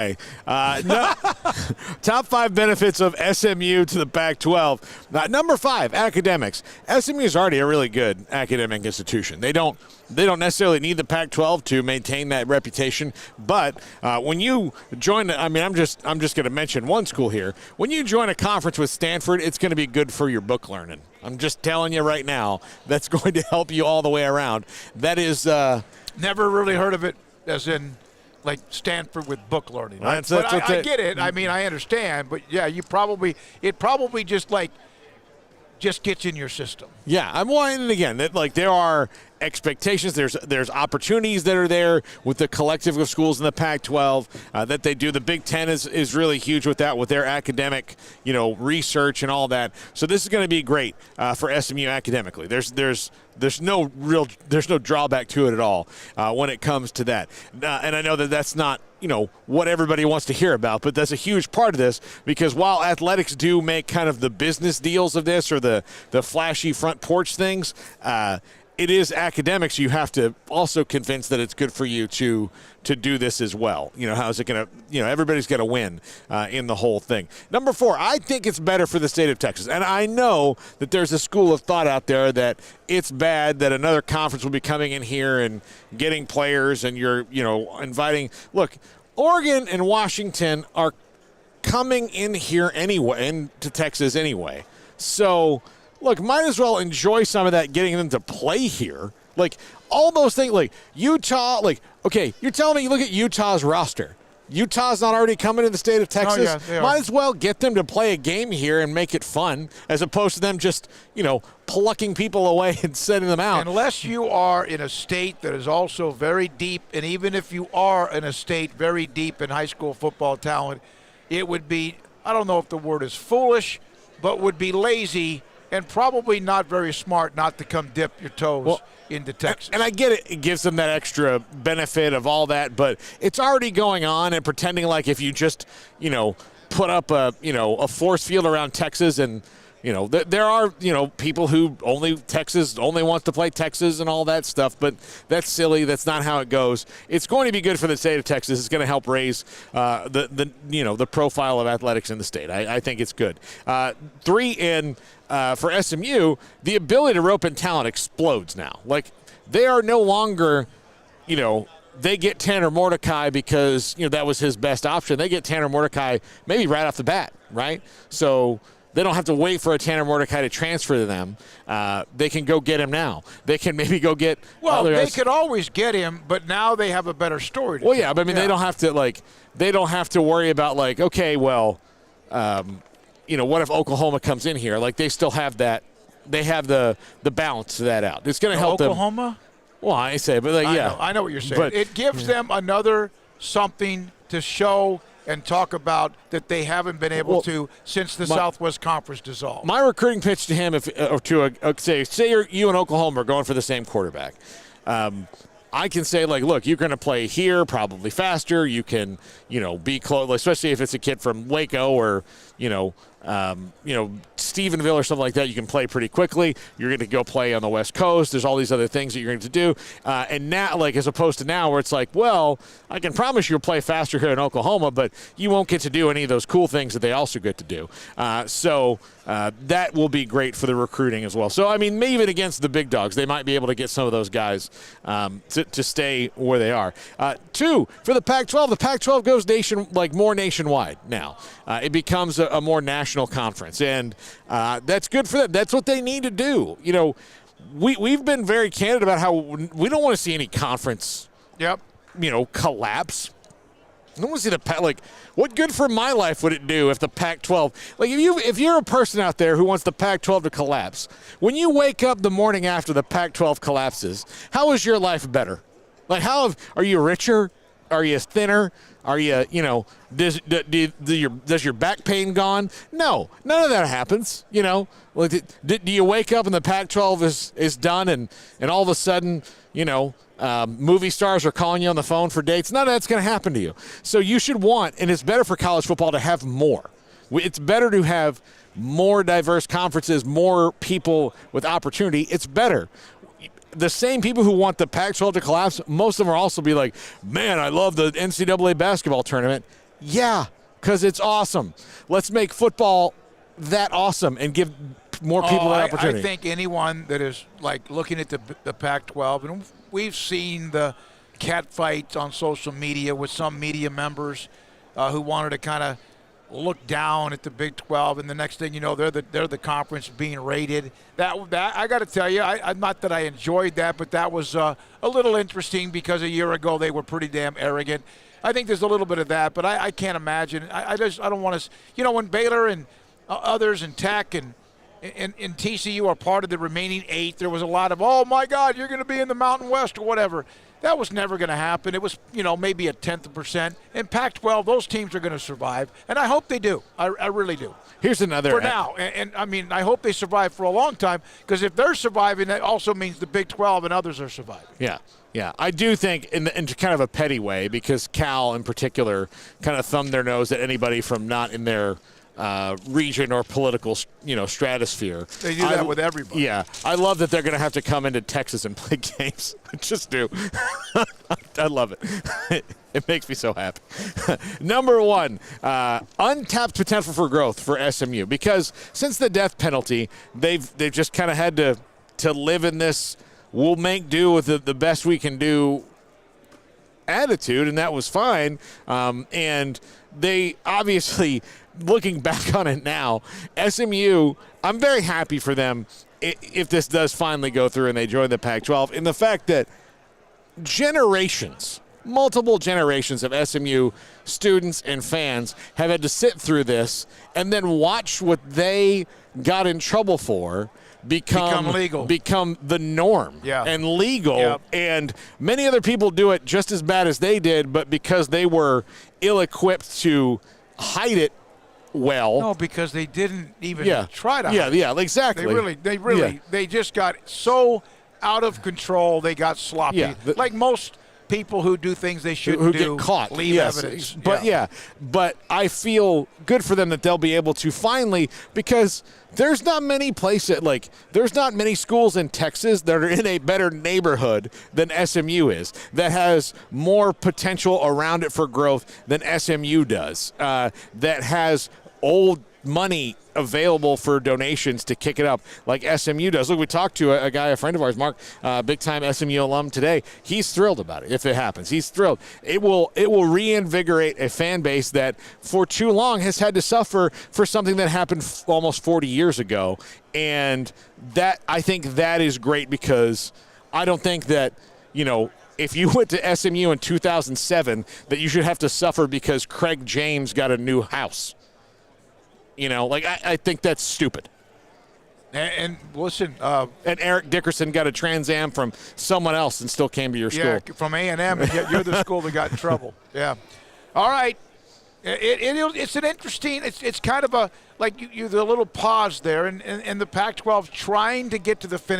No, top 5 benefits of SMU to the Pac-12. Number 5, academics. SMU is already a really good academic institution. They don't necessarily need the Pac-12 to maintain that reputation. But when you join, I'm just going to mention one school here. When you join a conference with Stanford, it's going to be good for your book learning. I'm just telling you right now, that's going to help you all the way around. That is never really heard of it as in like Stanford with book learning. Right? I get it. I mean, I understand. But, yeah, it probably just gets in your system. Yeah, I'm wanting again that there are expectations. There's opportunities that are there with the collective of schools in the Pac-12 that they do. The Big Ten is really huge with that, with their academic research and all that. So this is going to be great for SMU academically. There's no drawback to it at all when it comes to that. And I know that's not what everybody wants to hear about, but that's a huge part of this, because while athletics do make kind of the business deals of this or the flashy front porch things, it is academics. You have to also convince that it's good for you to do this as well. How's it going to, everybody's going to win in the whole thing. Number 4, I think it's better for the state of Texas. And I know that there's a school of thought out there that it's bad that another conference will be coming in here and getting players and you're, inviting. Look, Oregon and Washington are coming in here anyway, into Texas anyway. So, look, might as well enjoy some of that, getting them to play here. Like, all those things, like Utah, okay, you're telling me you look at Utah's roster. Utah's not already coming to the state of Texas. Oh, yeah, they are. Might as well get them to play a game here and make it fun, as opposed to them just, plucking people away and sending them out. Unless you are in a state that is also very deep, and even if you are in a state very deep in high school football talent, it would be, I don't know if the word is foolish, but would be lazy and probably not very smart not to come dip your toes into Texas. And I get it. It gives them that extra benefit of all that, but it's already going on, and pretending like if you just, put up a force field around Texas and, there are, people who only wants to play Texas and all that stuff, but that's silly. That's not how it goes. It's going to be good for the state of Texas. It's going to help raise the profile of athletics in the state. I think it's good. 3 for SMU, the ability to rope in talent explodes now. Like, they are no longer, they get Tanner Mordecai because, that was his best option. They get Tanner Mordecai maybe right off the bat, right? So they don't have to wait for a Tanner Mordecai to transfer to them. They can go get him now. They can maybe go get other guys. They could always get him, but now they have a better story to tell. Yeah, but I mean, they don't have to worry about okay, well, what if Oklahoma comes in here? Like, they still have that. They have the balance to that out. It's going to help Oklahoma? them. Well, I say, but I know what you're saying. But it gives them another something to show and talk about that they haven't been able to since the Southwest Conference dissolved. My recruiting pitch to him, say you and Oklahoma are going for the same quarterback. I can say, look, you're going to play here, probably faster. You can, be close, especially if it's a kid from Waco or, Stephenville or something like that. You can play pretty quickly. You're going to go play on the West Coast. There's all these other things that you're going to do. And now, as opposed to now where it's I can promise you'll play faster here in Oklahoma, but you won't get to do any of those cool things that they also get to do. So that will be great for the recruiting as well. So, I mean, maybe even against the big dogs, they might be able to get some of those guys to stay where they are. 2, for the Pac-12, the Pac-12 goes more nationwide now. It becomes a more national conference, and that's good for them. That's what they need to do. We've been very candid about how we don't want to see any conference, collapse. I don't want to see the what good for my life would it do if the Pac-12, if you're a person out there who wants the Pac-12 to collapse, when you wake up the morning after the Pac-12 collapses, how is your life better? Are you richer? Are you thinner? Are you, does your back pain gone? No, none of that happens. Do you wake up and the Pac-12 is done and all of a sudden, movie stars are calling you on the phone for dates? None of that's going to happen to you. So you should and it's better for college football to have more. It's better to have more diverse conferences, more people with opportunity. It's better. The same people who want the Pac-12 to collapse, most of them will also be like, man, I love the NCAA basketball tournament. Yeah, because it's awesome. Let's make football that awesome and give more people that opportunity. I think anyone that is like looking at the Pac-12, and we've seen the cat fights on social media with some media members who wanted to kind of look down at the Big 12, and the next thing you know, they're the conference being rated. That I got to tell you, I'm not that I enjoyed that, but that was a little interesting because a year ago they were pretty damn arrogant. I think there's a little bit of that, but I can't imagine. I don't want to. You know, when Baylor and others and Tech and TCU are part of the remaining 8, there was a lot of, oh my God, you're going to be in the Mountain West or whatever. That was never going to happen. It was, maybe a 1/10%. In Pac-12, those teams are going to survive, and I hope they do. I really do. Here's another. For now, and I mean, I hope they survive for a long time, because if they're surviving, that also means the Big 12 and others are surviving. Yeah, I do think in kind of a petty way, because Cal in particular kind of thumbed their nose at anybody from not in their region or political, stratosphere. They do that with everybody. Yeah, I love that they're going to have to come into Texas and play games. I just do. I love it. It makes me so happy. Number 1, untapped potential for growth for SMU, because since the death penalty, they've just kind of had to live in this we'll make do with the best we can do attitude, and that was fine. And they obviously, looking back on it now, SMU, I'm very happy for them if this does finally go through and they join the Pac-12, in the fact that multiple generations of SMU students and fans have had to sit through this and then watch what they got in trouble for become legal, become the norm and legal. Yep. And many other people do it just as bad as they did, but because they were ill-equipped to hide it well. No, because they didn't even try to hide it. Yeah, exactly. They just got so out of control, they got sloppy. Yeah, like most people who do things they shouldn't who do, get caught, leave evidence. But I feel good for them that they'll be able to finally, because there's not many places, there's not many schools in Texas that are in a better neighborhood than SMU is, that has more potential around it for growth than SMU does, that has old money available for donations to kick it up like SMU does. Look, we talked to a friend of ours, Mark, big-time SMU alum today. He's thrilled about it if it happens. He's thrilled. It will reinvigorate a fan base that for too long has had to suffer for something that happened almost 40 years ago. And that, I think that is great, because I don't think that, if you went to SMU in 2007, that you should have to suffer because Craig James got a new house. I think that's stupid. And listen, and Eric Dickerson got a Trans Am from someone else and still came to your school. Yeah, from A&M, and yet you're the school that got in trouble. Yeah. All right. It's an interesting. It's kind of a the little pause there, and the Pac-12 trying to get to the finish.